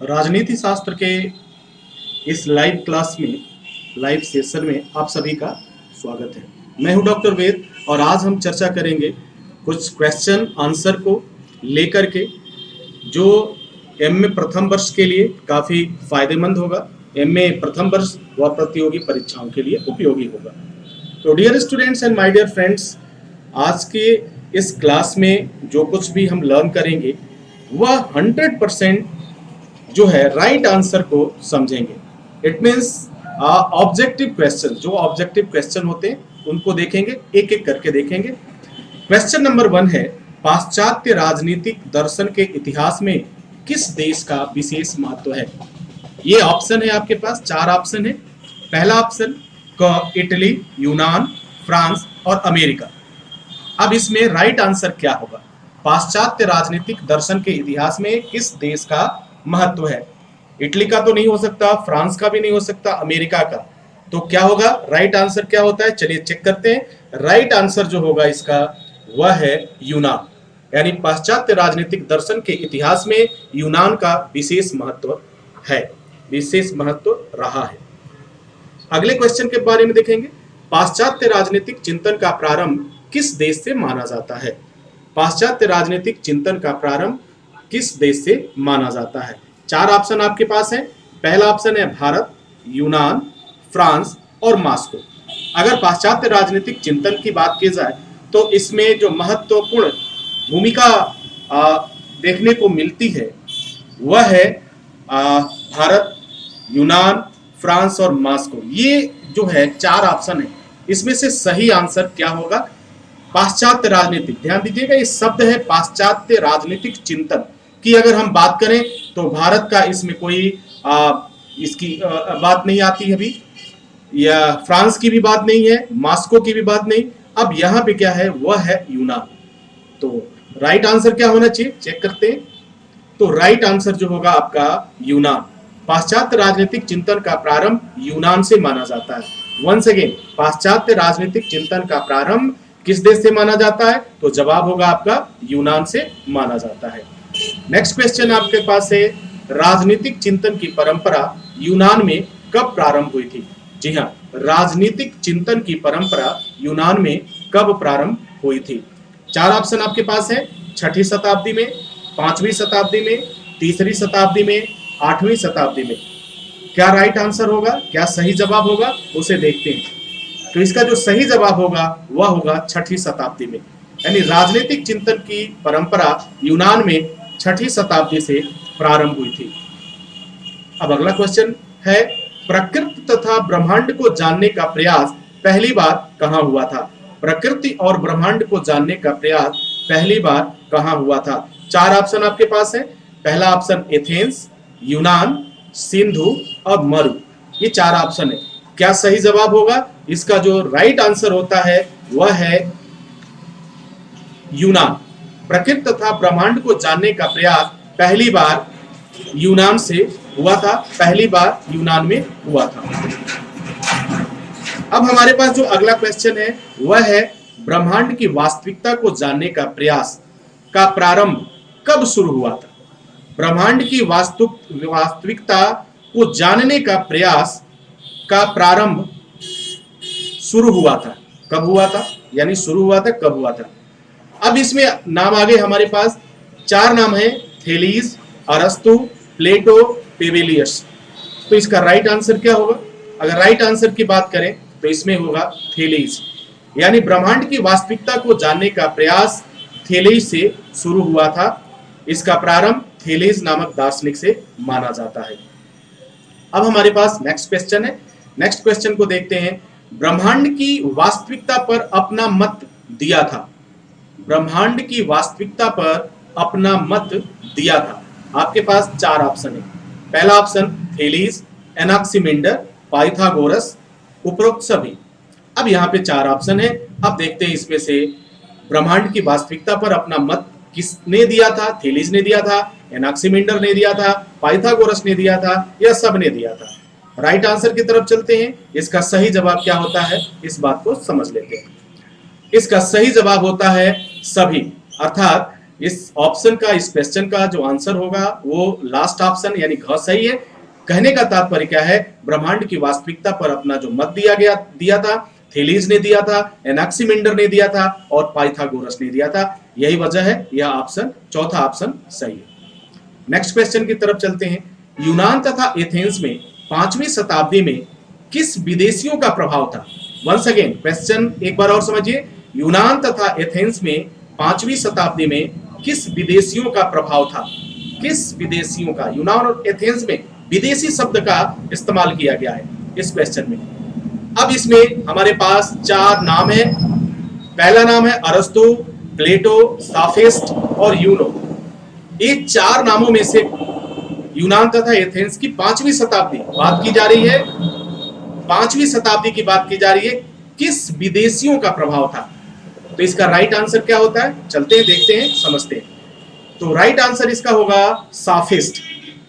राजनीति शास्त्र के इस लाइव क्लास में, लाइव सेशन में आप सभी का स्वागत है। मैं हूं डॉक्टर वेद और आज हम चर्चा करेंगे कुछ क्वेश्चन आंसर को लेकर के जो एमए प्रथम वर्ष के लिए काफ़ी फायदेमंद होगा, एमए प्रथम वर्ष व प्रतियोगी परीक्षाओं के लिए उपयोगी होगा। तो dear students and my dear friends, आज के इस क्लास में जो कुछ भी हम लर्न करेंगे वह 100% जो है राइट आंसर को समझेंगे। इट मीन्स ऑब्जेक्टिव क्वेश्चन, जो ऑब्जेक्टिव क्वेश्चन होते हैं उनको देखेंगे, एक एक करके देखेंगे। क्वेश्चन नंबर 1 है, पाश्चात्य राजनीतिक दर्शन के इतिहास में किस देश का विशेष महत्व है? ये ऑप्शन है आपके पास, 4 ऑप्शन है। पहला ऑप्शन क इटली, यूनान, फ्रांस और अमेरिका। अब इसमें राइट आंसर क्या होगा? पाश्चात्य राजनीतिक दर्शन के इतिहास में किस देश का महत्व है? इटली का तो नहीं हो सकता, फ्रांस का भी नहीं हो सकता, अमेरिका का। तो क्या होगा? राइट आंसर क्या होता है? चलिए चेक करते हैं। राइट आंसर जो होगा इसका वह है यूनान। यानी पाश्चात्य राजनीतिक दर्शन के इतिहास में यूनान का विशेष महत्व है, विशेष महत्व रहा है। अगले क्वेश्चन के बारे में देखेंगे। पाश्चात्य राजनीतिक चिंतन का प्रारंभ किस देश से माना जाता है? पाश्चात्य राजनीतिक चिंतन का प्रारंभ किस देश से माना जाता है? 4 ऑप्शन आपके पास है। पहला ऑप्शन है भारत, यूनान, फ्रांस और मॉस्को। अगर पाश्चात्य राजनीतिक चिंतन की बात की जाए तो इसमें जो महत्वपूर्ण भूमिका देखने को मिलती है वह है भारत, यूनान, फ्रांस और मॉस्को। ये जो है 4 ऑप्शन है, इसमें से सही आंसर क्या होगा? पाश्चात्य राजनीतिक। ध्यान दीजिएगा, ये शब्द है पाश्चात्य राजनीतिक चिंतन की। अगर हम बात करें तो भारत का इसमें कोई इसकी बात नहीं आती अभी, या फ्रांस की भी बात नहीं है, मॉस्को की भी बात नहीं। अब यहाँ पे क्या है? वह है यूनान। तो राइट आंसर क्या होना चाहिए? चेक करते हैं। तो राइट आंसर जो होगा आपका यूनान। पाश्चात्य राजनीतिक चिंतन का प्रारंभ यूनान से माना जाता है। वंस अगेन, पाश्चात्य राजनीतिक चिंतन का प्रारंभ किस देश से माना जाता है? तो जवाब होगा आपका यूनान से माना जाता है। नेक्स्ट क्वेश्चन आपके पास है, राजनीतिक चिंतन की परंपरा यूनान में कब प्रारंभ हुई थी? जी हाँ, राजनीतिक चिंतन की परंपरा यूनान में कब प्रारंभ हुई थी? 4 ऑप्शन आपके पास है। 6वीं शताब्दी में, 5वीं शताब्दी में, 3री शताब्दी में, 8वीं शताब्दी में। क्या राइट आंसर होगा? क्या सही जवाब होगा? उसे देखते हैं। तो इसका जो सही जवाब होगा वह होगा 6वीं शताब्दी में। यानी राजनीतिक चिंतन की परंपरा यूनान में 6वीं शताब्दी से प्रारंभ हुई थी। अब अगला क्वेश्चन है, प्रकृति तथा ब्रह्मांड को जानने का प्रयास पहली बार कहां हुआ था? प्रकृति और ब्रह्मांड को जानने का प्रयास पहली बार कहां हुआ था? 4 ऑप्शन आपके पास है। पहला ऑप्शन एथेंस, यूनान, सिंधु और मरु। ये 4 ऑप्शन है। क्या सही जवाब होगा? इसका जो राइट आंसर होता है वह है यूनान। प्रकृति तथा ब्रह्मांड को जानने का प्रयास पहली बार यूनान से हुआ था, पहली बार यूनान में हुआ था। अब हमारे पास जो अगला क्वेश्चन है वह है, ब्रह्मांड की वास्तविकता को जानने का प्रयास का प्रारंभ कब शुरू हुआ था? ब्रह्मांड की वास्तविकता को जानने का प्रयास का प्रारंभ शुरू हुआ था। कब हुआ था? यानी शुरू हुआ था, कब हुआ था? अब इसमें नाम आगे हमारे पास 4 नाम है, थेलीज, अरस्तु, प्लेटो, पेवेलियस। तो इसका राइट आंसर क्या होगा? अगर राइट आंसर की बात करें तो इसमें होगा थेलीज। यानी ब्रह्मांड की वास्तविकता को जानने का प्रयास थेलीज से शुरू हुआ था। इसका प्रारंभ थेलीज नामक दार्शनिक से माना जाता है। अब हमारे पास नेक्स्ट क्वेश्चन है। नेक्स्ट क्वेश्चन को देखते हैं। ब्रह्मांड की वास्तविकता पर अपना मत दिया था। ब्रह्मांड की वास्तविकता पर अपना मत दिया था। आपके पास 4 ऑप्शन है। पहला ऑप्शन थेलीज, एनाक्सिमेंडर, पाइथागोरस, उपरोक्त सभी। अब यहाँ पे 4 ऑप्शन है। अब देखते हैं इसमें से ब्रह्मांड की वास्तविकता पर अपना मत किसने दिया था? थेलीज ने दिया था, एनाक्सिमेंडर ने दिया था, पाइथागोरस ने दिया था, या सब ने दिया था? राइट आंसर की तरफ चलते हैं। इसका सही जवाब क्या होता है, इस बात को समझ लेते हैं। इसका सही जवाब होता है सभी, अर्थात इस ऑप्शन का, इस क्वेश्चन का जो आंसर होगा वो लास्ट ऑप्शन यानी घ सही है। कहने का तात्पर्य क्या है, ब्रह्मांड की वास्तविकता पर अपना जो मत दिया था, थेलीज ने दिया था, एनाक्सीमेंडर ने दिया था और पाइथागोरस ने दिया था। यही वजह है यह ऑप्शन, चौथा ऑप्शन सही है। नेक्स्ट क्वेश्चन की तरफ चलते हैं। यूनान तथा एथेंस में 5वीं शताब्दी में किस विदेशियों का प्रभाव था? वंस अगेन क्वेश्चन एक बार और समझिए। यूनान तथा एथेंस में 5वीं शताब्दी में किस विदेशियों का प्रभाव था? किस विदेशियों का? यूनान और एथेंस में विदेशी शब्द का इस्तेमाल किया गया है इस क्वेश्चन में। अब इसमें हमारे पास 4 नाम है। पहला नाम है अरस्तु, प्लेटो, साफिस्ट और यूनो। ये 4 नामों में से यूनान तथा एथेंस की 5वीं शताब्दी बात की जा रही है। 5वीं शताब्दी की बात की जा रही है, किस विदेशियों का प्रभाव था? तो इसका राइट आंसर क्या होता है? चलते हैं, देखते हैं, समझते हैं। तो राइट आंसर इसका होगा साफिस्ट।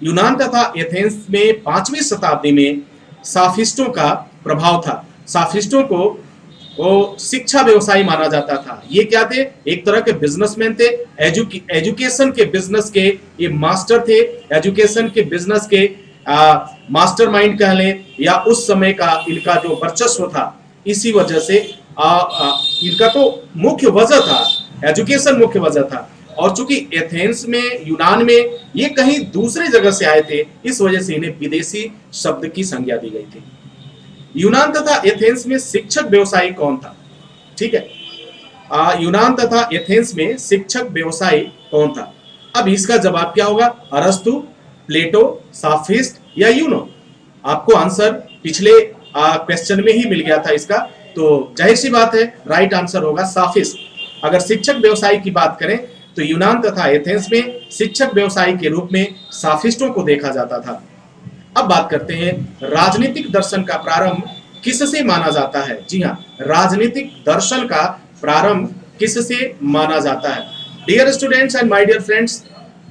यूनान तथा एथेंस में 5वीं शताब्दी में साफिस्टों का प्रभाव था। साफिस्टों को वो शिक्षा व्यवसायी माना जाता था। ये क्या थे? एक तरह के बिजनेसमैन थे, एजुकेशन के बिजनेस के ये मास्टर थे, एजुकेशन के बिजनेस के मास्टरमाइंड कह लें, या उस समय का इनका जो वर्चस्व था, इसी वजह से इनका तो मुख्य वजह था, एजुकेशन मुख्य वजह था। और चूंकि एथेंस में, यूनान में ये कहीं दूसरे जगह से आए थे, इस वजह से इन्हें विदेशी शब्द की संज्ञा दी गई थी। यूनान तथा एथेंस में शिक्षक व्यवसायी कौन था? ठीक है, यूनान तथा एथेंस में शिक्षक व्यवसायी कौन था? अब इसका जवाब क्या होगा? अरस्तु, प्लेटो, साफिस्ट या यूनो? आपको आंसर पिछले क्वेश्चन में ही मिल गया था इसका, तो जाहिर सी बात है राइट आंसर होगा साफिस्ट। अगर शिक्षक व्यवसायी की बात करें तो यूनान तथा एथेंस में शिक्षक व्यवसायी के रूप में साफिस्टों को देखा जाता था। अब बात करते हैं राजनीतिक दर्शन का प्रारंभ किससे माना जाता है? जी हाँ, राजनीतिक दर्शन का प्रारंभ किससे माना जाता है? Dear students and my dear friends,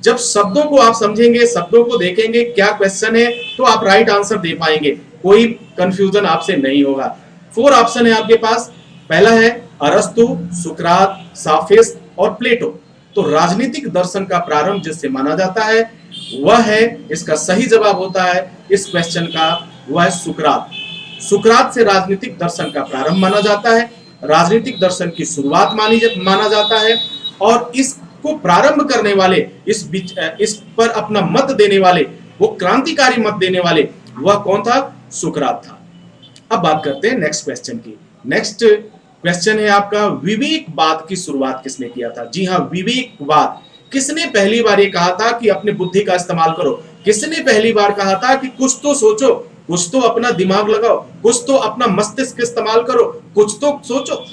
जब शब्दों को आप समझेंगे, शब्दों को देखेंगे क्या क्वेश्चन है, तो आप राइट आंसर दे पाएंगे, कोई कंफ्यूजन आपसे नहीं होगा। 4 ऑप्शन है आपके पास। पहला है अरस्तु, सुकरात, साफिस्ट और प्लेटो। तो राजनीतिक दर्शन का प्रारंभ जिससे माना जाता है वह है, इसका सही जवाब होता है इस क्वेश्चन का, वह है सुकरात। सुकरात से राजनीतिक दर्शन का प्रारंभ माना जाता है, राजनीतिक दर्शन की शुरुआत माना जाता है, और इसको प्रारंभ करने वाले, इस पर अपना मत देने वाले, वो क्रांतिकारी मत देने वाले, वह कौन था? सुकरात था। अब बात करते हैं नेक्स्ट क्वेश्चन की। नेक्स्ट क्वेश्चन है आपका, विवेकवाद की शुरुआत किसने किया था? जी हाँ, विवेकवाद। किसने पहली बार ये कहा था कि अपने बुद्धि का इस्तेमाल करो? किसने पहली बार कहा था कि कुछ तो सोचो, कुछ तो अपना दिमाग लगाओ, कुछ तो अपना मस्तिष्क इस्तेमाल करो, कुछ तो सोचो?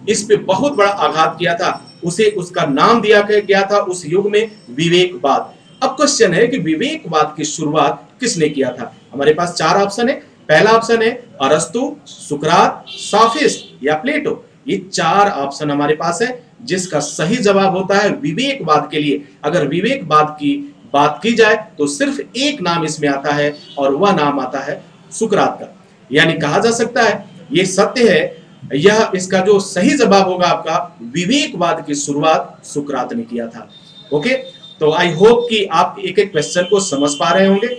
इस पे बहुत बड़ा आघात किया था, उसे उसका नाम दिया गया था उस युग में विवेकवाद। अब क्वेश्चन है कि विवेकवाद की शुरुआत किसने किया था? हमारे पास 4 ऑप्शन है। पहला ऑप्शन है अरस्तु, सुकरात, साफिस्ट या प्लेटो। ये 4 ऑप्शन हमारे पास है, जिसका सही जवाब होता है विवेकवाद के लिए। अगर विवेकवाद की बात की जाए तो सिर्फ एक नाम इसमें आता है, और वह नाम आता है सुकरात का। यानी कहा जा सकता है, यह सत्य है, यह इसका जो सही जवाब होगा आपका, विवेकवाद की शुरुआत सुकरात ने किया था। ओके, तो आई होप कि आप एक एक क्वेश्चन को समझ पा रहे होंगे।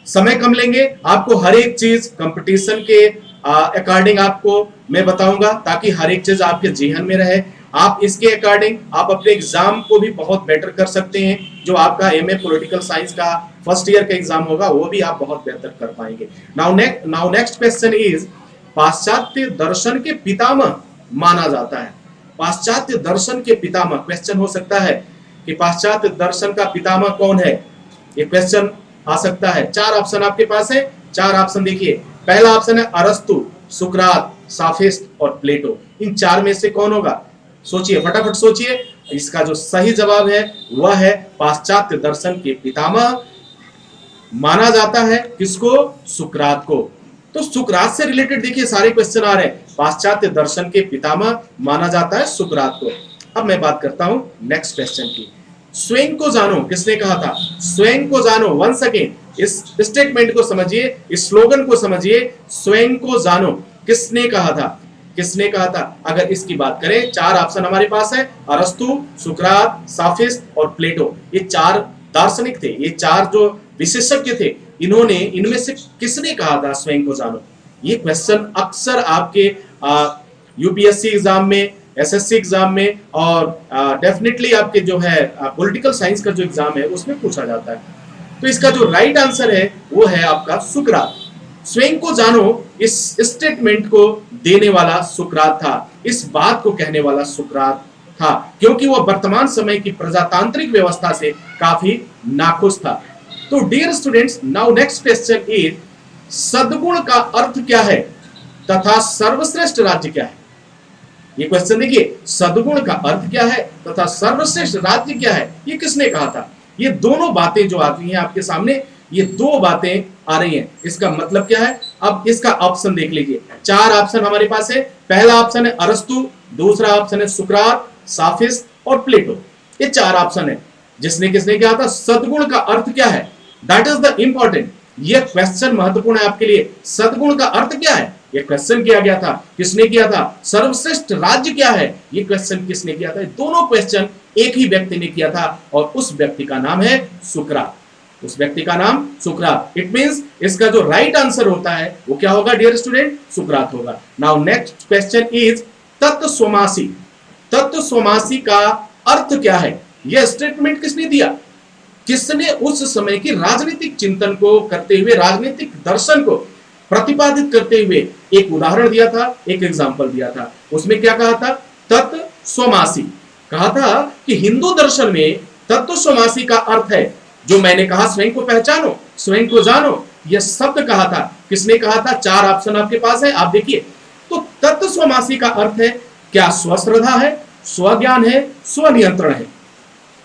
समय कम लेंगे, आपको हर एक चीज कंपटीशन के अकॉर्डिंग आपको मैं बताऊंगा, ताकि हर एक चीज आपके जेहन में रहे। आप इसके अकॉर्डिंग आप अपने एग्जाम को भी बहुत बेटर कर सकते हैं। जो आपका एमए पॉलिटिकल साइंस का फर्स्ट ईयर का एग्जाम होगा, वो भी आप बहुत बेहतर कर पाएंगे। नाउ नेक्स्ट क्वेश्चन इज, पाश्चात्य दर्शन के पितामह माना जाता है। पाश्चात्य दर्शन के पितामह, क्वेश्चन हो सकता है कि पाश्चात्य दर्शन का पितामह कौन है? ये क्वेश्चन आ सकता है। 4 ऑप्शन आपके पास है। 4 ऑप्शन देखिए। पहला ऑप्शन है अरस्तु, सुकरात, साफिस्ट और प्लेटो। इन 4 में से कौन होगा? सोचिए, फटाफट सोचिए। इसका जो सही जवाब है वह है पाश्चात्य दर्शन के पितामह माना जाता है किसको? सुकरात को। तो सुकरात से रिलेटेड देखिए सारे क्वेश्चन आ रहे हैं। पाश्चात्य दर्शन के पितामह माना जाता है सुकरात को। अब मैं बात करता हूं नेक्स्ट क्वेश्चन की। स्वयं को जानो किसने कहा था? स्वयं को जानो, वंस अगेन इस स्टेटमेंट को समझिए, इस स्लोगन को समझिए। स्वयं को जानो किसने कहा था? किसने कहा था? अगर इसकी बात करें, चार ऑप्शन हमारे पास है, अरस्तु, सुकरात, साफिस्ट और प्लेटो। ये चार दार्शनिक थे, ये चार जो विशेषज्ञ थे, इन्होंने इनमें से किसने कहा था स्वयं को जानो? ये क्वेश्चन अक्सर आपके यूपीएससी एग्जाम में, एसएससी एग्जाम में और डेफिनेटली आपके जो है पॉलिटिकल साइंस का जो एग्जाम है उसमें पूछा जाता है। तो इसका जो राइट आंसर है वो है आपका सुकरात। स्वयं को जानो इस स्टेटमेंट को देने वाला सुकरात था, इस बात को कहने वाला सुकरात था, क्योंकि वह वर्तमान समय की प्रजातांत्रिक व्यवस्था से काफी नाखुश था। तो dear students, now next question is, सद्गुण का अर्थ क्या है तथा सर्वश्रेष्ठ राज्य क्या है? ये क्वेश्चन देखिए, सद्गुण का अर्थ क्या है तथा सर्वश्रेष्ठ राज्य क्या है, ये किसने कहा था? ये दोनों बातें जो आती हैं आपके सामने, ये दो बातें आ रही हैं, इसका मतलब क्या है? अब इसका ऑप्शन देख लीजिए, चार ऑप्शन हमारे पास है। पहला ऑप्शन है अरस्तु, दूसरा ऑप्शन है सुकरात, साफिस्ट और प्लेटो। ये चार ऑप्शन है। जिसने किसने कहा था? सद्गुण का अर्थ क्या है, दैट इज द इंपॉर्टेंट। ये क्वेश्चन महत्वपूर्ण है आपके लिए। सद्गुण का अर्थ क्या है, ये क्वेश्चन किया गया था, किसने किया था? सर्वश्रेष्ठ राज्य क्या है, ये क्वेश्चन किसने किया था? दोनों क्वेश्चन एक ही व्यक्ति ने किया था और उस व्यक्ति का नाम है सुकरात। उस व्यक्ति का नाम सुकरात। इट मींस इसका जो राइट आंसर होता है वो क्या होगा डियर स्टूडेंट? सुकरात होगा। नाउ नेक्स्ट क्वेश्चन इज, तत्वसोमासी। तत्वसोमासी का अर्थ क्या है? यह स्टेटमेंट किसने दिया? किसने उस समय की राजनीतिक चिंतन को करते हुए, राजनीतिक दर्शन को प्रतिपादित करते हुए एक उदाहरण दिया था, एक एग्जाम्पल दिया था। उसमें क्या कहा था? तत्वसोमासी। कहा था कि हिंदू दर्शन में तत्वसोमासी का अर्थ है, जो मैंने कहा स्वयं को पहचानो, स्वयं को जानो, यह शब्द कहा था। किसने कहा था? चार ऑप्शन आपके पास है, आप देखिए। तो तत्वसोमासी का अर्थ है क्या? स्वश्रद्धा है, स्वज्ञान है, स्वनियंत्रण है,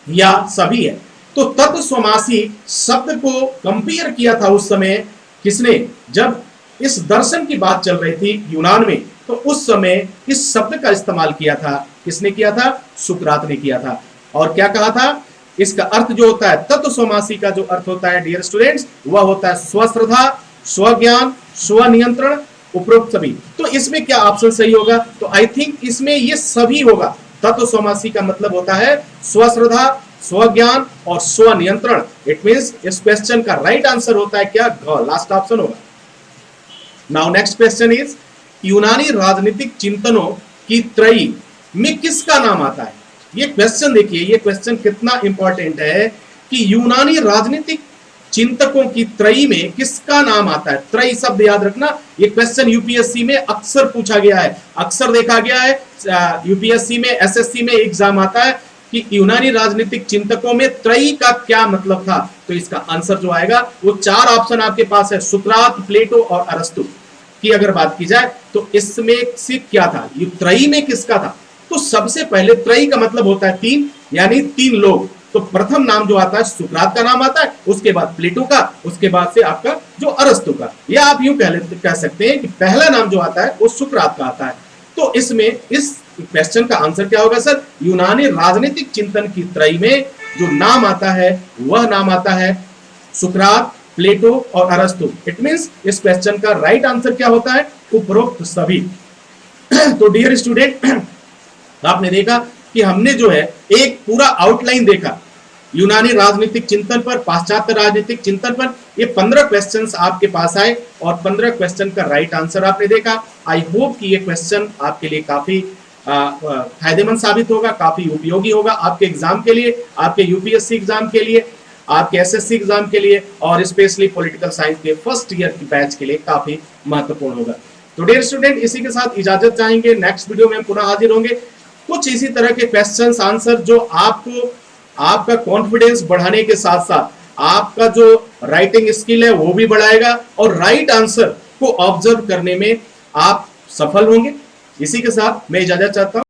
या सभी है? तो तत्वसोमासी शब्द को कंपेयर किया था उस समय किसने? जब इस दर्शन की बात चल रही थी यूनान में, तो उस समय इस शब्द का इस्तेमाल किया था। किसने किया था? सुकरात ने किया था। और क्या कहा था? इसका अर्थ जो होता है, तत्वसोमासी का जो अर्थ होता है डियर स्टूडेंट्स, वह होता है स्वश्रद्धा, स्वज्ञान, स्वनियंत्रण, उपरोक्त सभी। तो इसमें क्या ऑप्शन सही होगा? तो आई थिंक इसमें ये सभी होगा। तत्वसोमासी का मतलब होता है स्वश्रद्धा, स्वज्ञान और स्वनियंत्रण। इट मींस इस क्वेश्चन का राइट आंसर होता है क्या? लास्ट ऑप्शन होगा। नाउ नेक्स्ट क्वेश्चन इज, यूनानी राजनीतिक चिंतनों की त्रयी में किसका नाम आता है? ये क्वेश्चन देखिए, ये क्वेश्चन कितना इंपॉर्टेंट है कि यूनानी राजनीतिक चिंतकों की त्रयी में किसका नाम आता है? त्रयी शब्द याद रखना, ये क्वेश्चन यूपीएससी में अक्सर पूछा गया है, अक्सर देखा गया है। यूपीएससी में, एसएससी में एग्जाम आता है कि यूनानी राजनीतिक चिंतकों में त्रयी का क्या मतलब था। तो इसका आंसर जो आएगा वो चार ऑप्शन आपके पास है, सुकरात, प्लेटो और अरस्तु की अगर बात की जाए तो इसमें से क्या था? ये त्रयी में किसका था? तो सबसे पहले त्रयी का मतलब होता है तीन, यानी तीन लोग। तो प्रथम नाम जो आता है सुकरात का नाम आता है, उसके बाद प्लेटो का, उसके बाद से आपका जो अरस्तु का, या आप यूं कह सकते हैं कि पहला नाम जो आता है वो सुकरात का आता है। तो इसमें इस क्वेश्चन का आंसर क्या होगा सर? यूनानी राजनीतिक चिंतन की त्रयी में जो नाम आता है वह नाम आता है सुकरात, प्लेटो और अरस्तु। इट मींस इस क्वेश्चन का राइट आंसर क्या होता है? उपरोक्त सभी। तो डियर स्टूडेंट, आपने देखा कि हमने जो है एक पूरा आउटलाइन देखा यूनानी राजनीतिक चिंतन पर, पाश्चात्य राजनीतिक चिंतन पर। ये 15 क्वेश्चंस आपके पास आए और 15 क्वेश्चन का राइट आंसर आपने देखा। आई होप कि ये क्वेश्चन आपके लिए काफी फायदेमंद साबित होगा, काफी उपयोगी होगा आपके एग्जाम के लिए, आपके यूपीएससी एग्जाम के लिए, आपके एसएससी एग्जाम के लिए और स्पेशली पॉलिटिकल साइंस के फर्स्ट ईयर की बैच के लिए काफी महत्वपूर्ण होगा। तो डियर स्टूडेंट, इसी के साथ इजाजत चाहेंगे। नेक्स्ट वीडियो में पुनः हाजिर होंगे कुछ इसी तरह के क्वेश्चंस आंसर जो आपको आपका कॉन्फिडेंस बढ़ाने के साथ साथ आपका जो राइटिंग स्किल है वो भी बढ़ाएगा और राइट आंसर को ऑब्जर्व करने में आप सफल होंगे। इसी के साथ मैं इजाजत चाहता हूं।